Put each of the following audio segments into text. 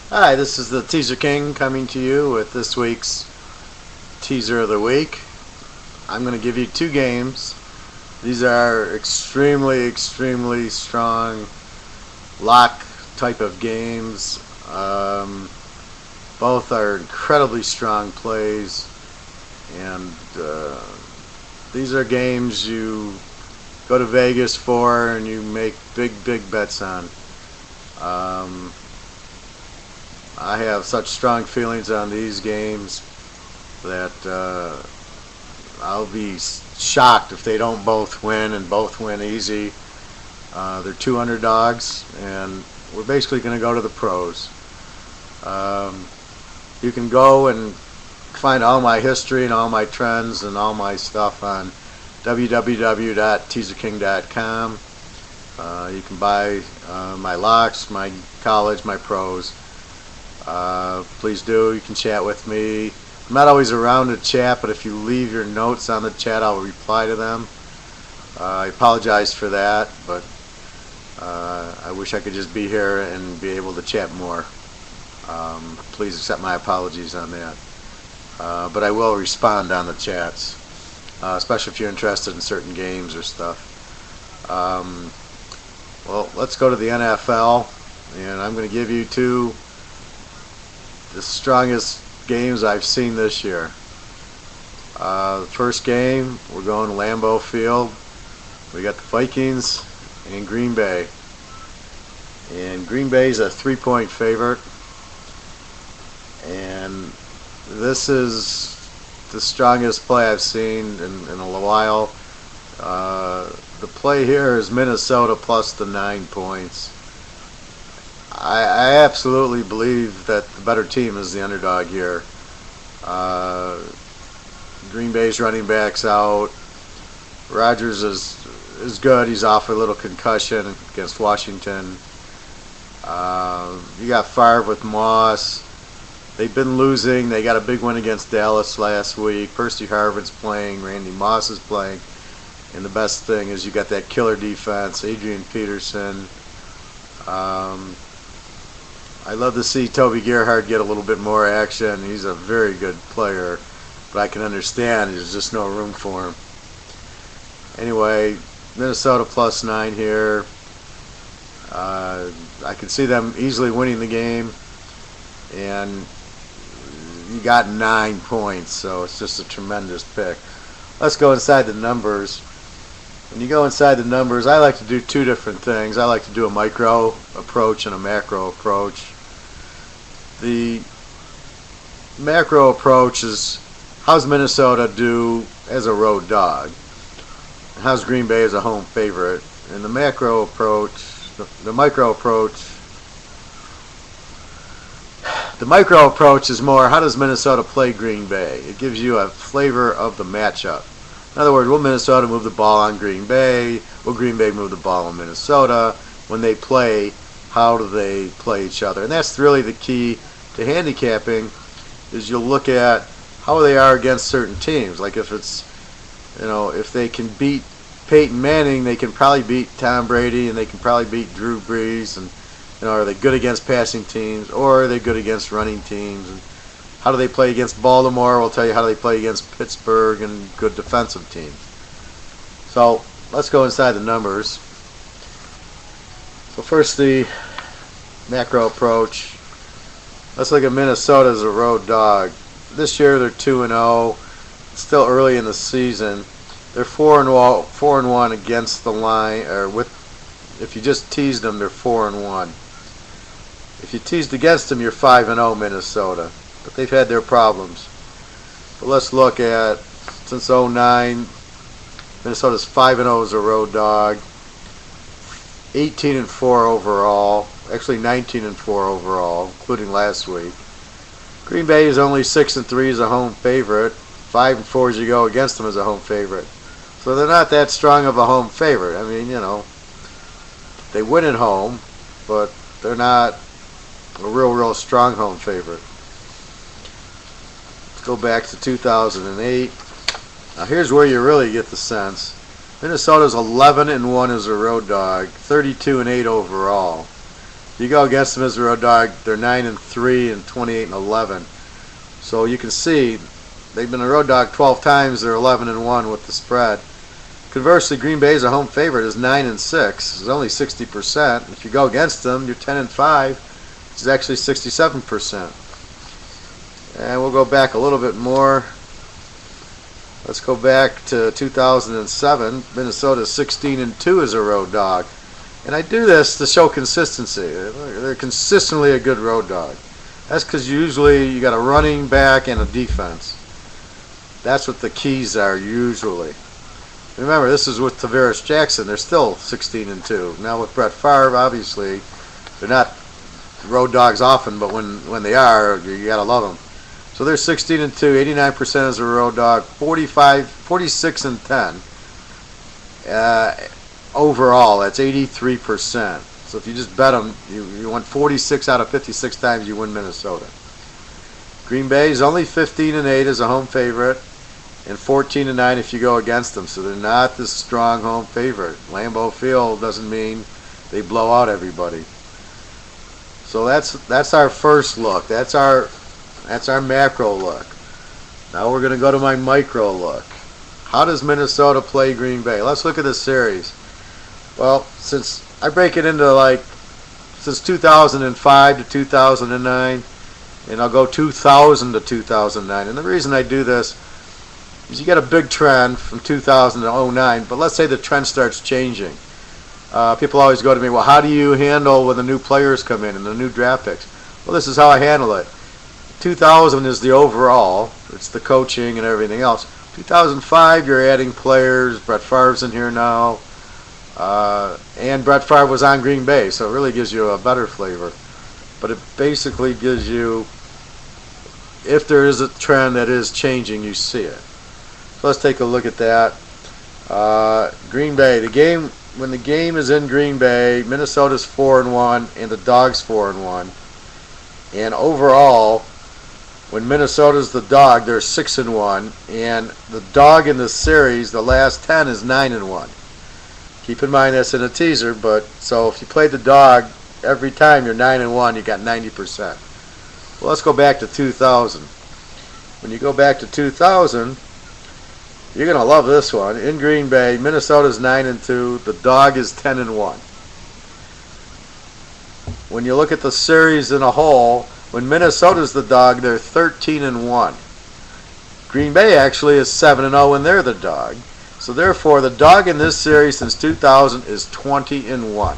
Hi, this is the Teaserking coming to you with this week's teaser of the week. I'm going to give you two games. These are extremely strong lock type of games. Both are incredibly strong plays, and these are games you go to Vegas for and you make big bets on. I have such strong feelings on these games that I'll be shocked if they don't both win and both win easy. They're two underdogs, and we're basically going to go to the pros. You can go and find all my history and all my trends and all my stuff on www.teaserking.com. You can buy my locks, my college, my pros. Please do. You can chat with me. I'm not always around to chat, but if you leave your notes on the chat, I'll reply to them. I apologize for that, but I wish I could just be here and be able to chat more. Please accept my apologies on that. But I will respond on the chats, especially if you're interested in certain games or stuff. Well, let's go to the NFL, and I'm going to give you the strongest games I've seen this year. The first game, we're going to Lambeau Field. We got the Vikings and Green Bay. And Green Bay's a 3-point favorite. And this is the strongest play I've seen in a while. The play here is Minnesota plus the 9 points. I absolutely believe that the better team is the underdog here. Green Bay's running back's out. Rodgers is good. He's off a little concussion against Washington. You got Favre with Moss. They've been losing. They got a big win against Dallas last week. Percy Harvin's playing. Randy Moss is playing. And the best thing is you got that killer defense. Adrian Peterson. I love to see Toby Gerhardt get a little bit more action. He's a very good player, but I can understand there's just no room for him. Anyway, Minnesota plus 9 here. I can see them easily winning the game, and you got 9 points, so it's just a tremendous pick. Let's go inside the numbers. When you go inside the numbers, I like to do two different things. I like to do a micro approach and a macro approach. The macro approach is, how's Minnesota do as a road dog? How's Green Bay as a home favorite? And the macro approach, the micro approach is more, how does Minnesota play Green Bay? It gives you a flavor of the matchup. In other words, will Minnesota move the ball on Green Bay? Will Green Bay move the ball on Minnesota? When they play, how do they play each other? And that's really the key to handicapping, is you'll look at how they are against certain teams. Like if it's, if they can beat Peyton Manning, they can probably beat Tom Brady, and they can probably beat Drew Brees. And are they good against passing teams, or are they good against running teams? And how do they play against Baltimore? We'll tell you how do they play against Pittsburgh and good defensive teams. So let's go inside the numbers. So first, the macro approach. Let's look at Minnesota as a road dog. This year they're 2-0. It's still early in the season. They're 4-1 against the line, or if you just teased them, they're 4-1. If you teased against them, you're 5-0 Minnesota. But they've had their problems. But let's look at, since 2009, Minnesota's 5-0 as a road dog, 18-4 overall, actually 19-4 overall, including last week. Green Bay is only 6-3 as a home favorite, 5-4 as you go against them as a home favorite. So they're not that strong of a home favorite. I mean, they win at home, but they're not a real strong home favorite. Let's go back to 2008. Now here's where you really get the sense. Minnesota's 11-1 as a road dog, 32-8 overall. You go against them as a road dog, they're 9-3 and 28-11. So you can see they've been a road dog 12 times. They're 11-1 with the spread. Conversely, Green Bay is a home favorite, is 9-6. It's only 60%. If you go against them, you're 10-5. It's actually 67%. And we'll go back a little bit more. Let's go back to 2007. Minnesota 16-2 as a road dog. And I do this to show consistency. They're consistently a good road dog. That's because usually you got a running back and a defense. That's what the keys are usually. Remember, this is with Tavares Jackson. They're still 16-2. Now with Brett Favre, obviously, they're not road dogs often, but when they are, you got to love them. So they're 16-2, 89% as a road dog, 46-10. Overall, that's 83%. So if you just bet them, you won 46 out of 56 times you win Minnesota. Green Bay is only 15-8 as a home favorite, and 14-9 if you go against them. So they're not this strong home favorite. Lambeau Field doesn't mean they blow out everybody. So that's our first look. That's our macro look. Now we're going to go to my micro look. How does Minnesota play Green Bay? Let's look at this series. Well, since I break it into since 2005 to 2009, and I'll go 2000 to 2009. And the reason I do this is you get a big trend from 2000 to 2009, but let's say the trend starts changing. People always go to me, well, how do you handle when the new players come in and the new draft picks? Well, this is how I handle it. 2000 is the overall. It's the coaching and everything else. 2005, you're adding players. Brett Favre's in here now. And Brett Favre was on Green Bay, so it really gives you a better flavor. But it basically gives you, if there is a trend that is changing, you see it. So let's take a look at that. Green Bay, when the game is in Green Bay, Minnesota's 4-1 and the dog's 4-1. And overall, when Minnesota's the dog, they're 6-1, and the dog in the series, the last 10 is 9-1. Keep in mind that's in a teaser, but so if you play the dog every time, you're 9-1, you got 90%. Well, let's go back to 2000. When you go back to 2000, you're gonna love this one. In Green Bay, Minnesota's 9-2, the dog is 10-1. When you look at the series in a whole, when Minnesota's the dog, they're 13-1. Green Bay actually is 7-0 when they're the dog. So therefore, the dog in this series since 2000 is 20-1.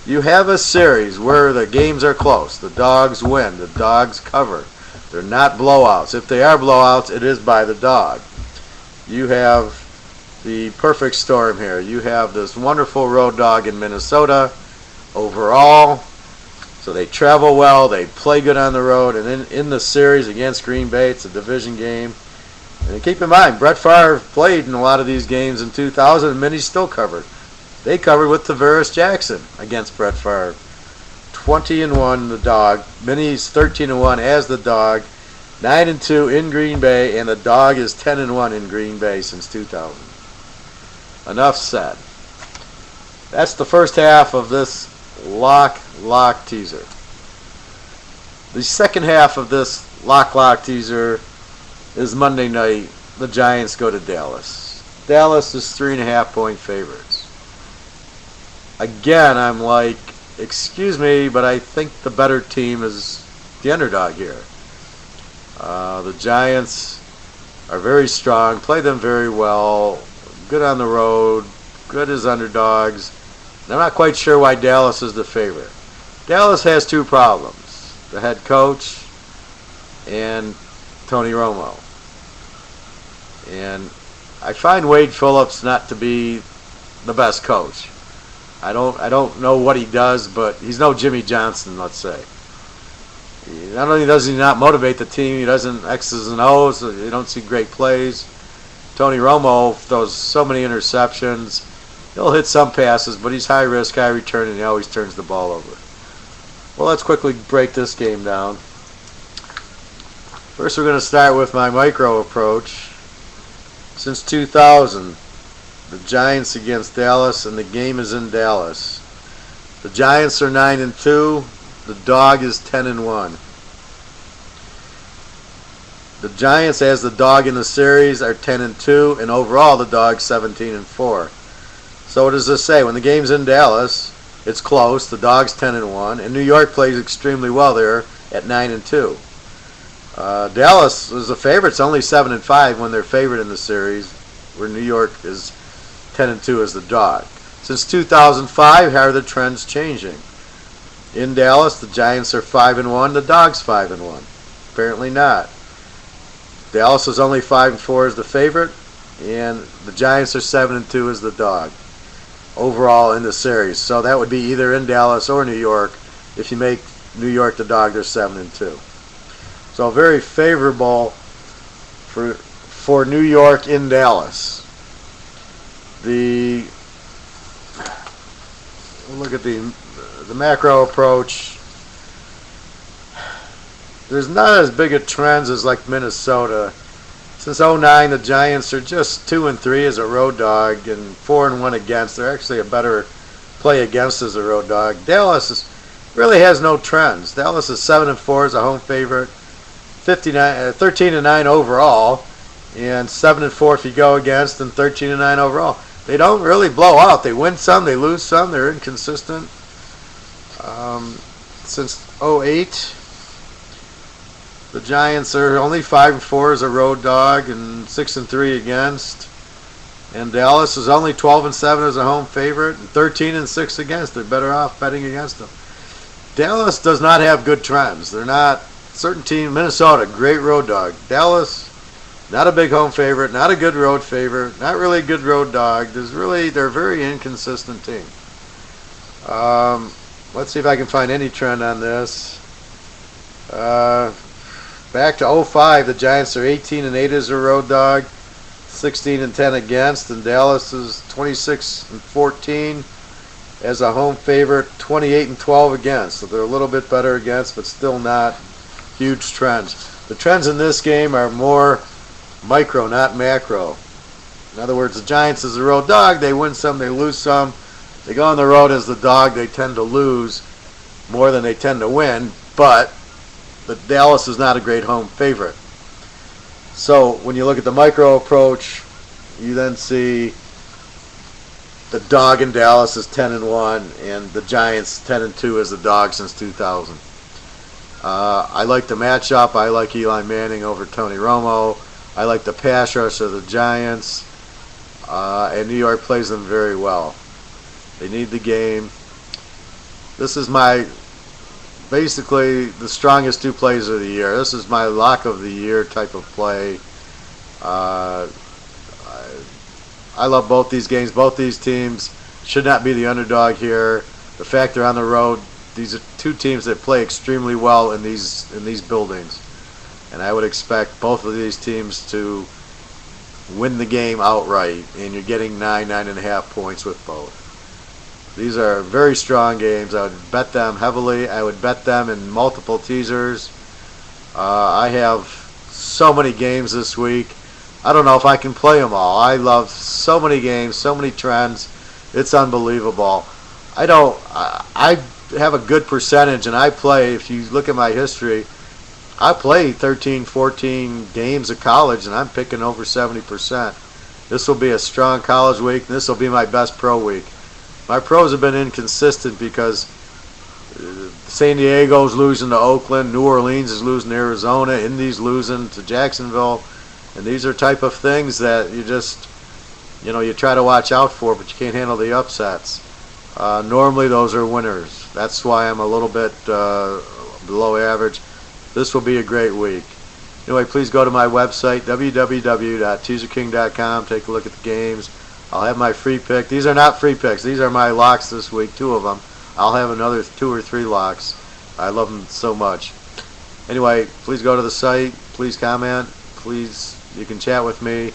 You have a series where the games are close. The dogs win. The dogs cover. They're not blowouts. If they are blowouts, it is by the dog. You have the perfect storm here. You have this wonderful road dog in Minnesota overall. So they travel well, they play good on the road, and in the series against Green Bay, it's a division game. And keep in mind, Brett Favre played in a lot of these games in 2000, and many still covered. They covered with Tavares Jackson against Brett Favre. 20-1 the dog, Minnie's 13-1 as the dog, 9-2 in Green Bay, and the dog is 10-1 in Green Bay since 2000. Enough said. That's the first half of this lock teaser. The second half of this lock teaser is Monday night. The Giants go to Dallas. Dallas is 3.5-point favorites. Again, I'm like, excuse me, but I think the better team is the underdog here. The Giants are very strong, play them very well, good on the road, good as underdogs. And I'm not quite sure why Dallas is the favorite. Dallas has two problems: the head coach and Tony Romo. And I find Wade Phillips not to be the best coach. I don't know what he does, but he's no Jimmy Johnson, let's say. Not only does he not motivate the team, he doesn't X's and O's, so you don't see great plays. Tony Romo throws so many interceptions. He'll hit some passes, but he's high risk, high return, and he always turns the ball over. Well, let's quickly break this game down. First, we're going to start with my micro approach. Since 2000, the Giants against Dallas, and the game is in Dallas. The Giants are 9-2. The dog is 10-1. The Giants, as the dog in the series, are 10-2, and overall the dog's 17-4. So what does this say? When the game's in Dallas, it's close. The dog's 10-1, and New York plays extremely well there at 9-2. Dallas is a favorite. It's only 7-5 when they're favored in the series, where New York is 10-2 as the dog. Since 2005, how are the trends changing? In Dallas, the Giants are 5-1. The dog's 5-1. Apparently not. Dallas is only 5-4 as the favorite, and the Giants are 7-2 as the dog overall in the series. So that would be either in Dallas or New York. If you make New York the dog, they're 7-2. So very favorable for New York in Dallas. Look at the macro approach. There's not as big a trends as like Minnesota. Since 2009, the Giants are just 2-3 as a road dog and 4-1 against. They're actually a better play against as a road dog. Dallas really has no trends. Dallas is 7-4 as a home favorite, 13-9 overall, and 7-4 if you go against, and 13-9 overall. They don't really blow out. They win some, they lose some. They're inconsistent. Since 2008. The Giants are only 5-4 as a road dog and 6-3 against. And Dallas is only 12-7 as a home favorite and 13-6 against. They're better off betting against them. Dallas does not have good trends. They're not certain team. Minnesota, great road dog. Dallas, not a big home favorite, not a good road favorite, not really a good road dog. They're a very inconsistent team. Let's see if I can find any trend on this. Back to 2005, the Giants are 18-8 as a road dog, 16-10 against, and Dallas is 26-14 as a home favorite, 28-12 against. So they're a little bit better against, but still not huge trends. The trends in this game are more micro, not macro. In other words, the Giants as a road dog, they win some, they lose some. They go on the road as the dog, they tend to lose more than they tend to win, but Dallas is not a great home favorite. So when you look at the micro approach, you then see the dog in Dallas is 10-1 and the Giants 10-2 as the dog since 2000. I like the matchup. I like Eli Manning over Tony Romo. I like the pass rush of the Giants. And New York plays them very well. They need the game. This is basically the strongest two plays of the year. This is my lock of the year type of play. I love both these games. Both these teams should not be the underdog here. The fact they're on the road, these are two teams that play extremely well in these buildings. And I would expect both of these teams to win the game outright. And you're getting 9.5 points with both. These are very strong games. I would bet them heavily. I would bet them in multiple teasers. I have so many games this week. I don't know if I can play them all. I love so many games, so many trends. It's unbelievable. I have a good percentage, and I play, if you look at my history, I play 13, 14 games of college, and I'm picking over 70%. This will be a strong college week, and this will be my best pro week. My pros have been inconsistent because San Diego's losing to Oakland, New Orleans is losing to Arizona, Indy's losing to Jacksonville, and these are type of things that you try to watch out for, but you can't handle the upsets. Normally those are winners. That's why I'm a little bit below average. This will be a great week. Anyway, please go to my website, www.teaserking.com. Take a look at the games. I'll have my free pick. These are not free picks. These are my locks this week, 2 of them. I'll have another 2 or 3 locks. I love them so much. Anyway, please go to the site. Please comment. Please, you can chat with me.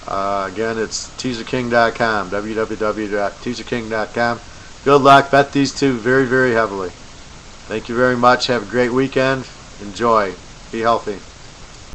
Again, it's teaserking.com, www.teaserking.com. Good luck. Bet these 2 very, very heavily. Thank you very much. Have a great weekend. Enjoy. Be healthy.